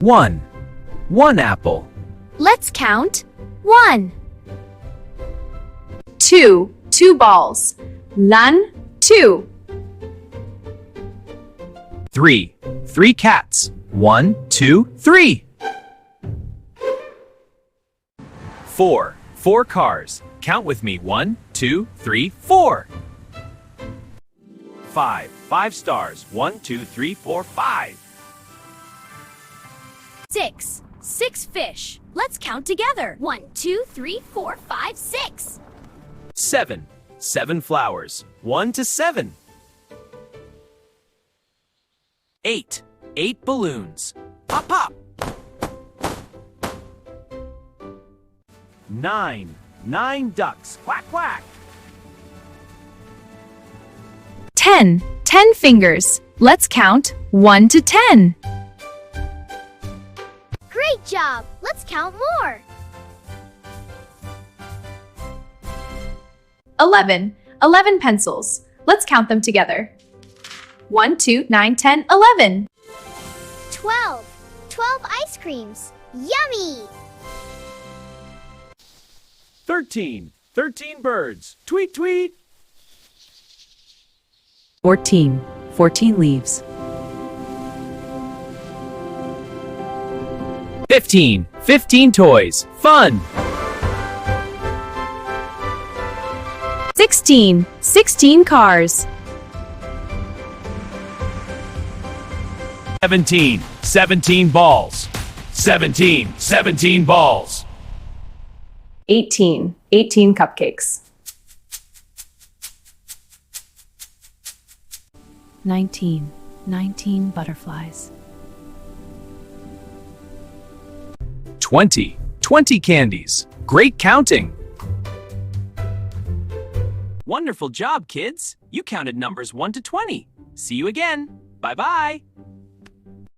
1. 1 apple. Let's count. 1. 2. 2 balls. Lan, 2. 3. 3 cats. 1, 2, 3. 4. 4 cars. Count with me. 1, 2, 3, 4. 5. 5 stars. 1, 2, 3, 4, 5. 6. 6 fish. Let's count together. 1, 2, 3, 4, 5, 6. 7. 7 flowers. 1 to 7. 8. 8 balloons. Pop, pop. 9. 9 ducks. Quack, quack. 10. 10 fingers. Let's count 1 to 10. Great job. Let's count more. 11. 11 pencils. Let's count them together. 1, 2, 9, 10, 11. 12. 12 ice creams. Yummy! 13. 13 birds. Tweet, tweet. 14. 14 leaves. 15. 15 toys. Fun. 16. 16 cars. 17. 17 balls. 17. 17 balls. 18. 18 cupcakes. 19. 19 butterflies. 20. 20 candies. Great counting. Wonderful job, kids. You counted numbers 1 to 20. See you again. Bye-bye.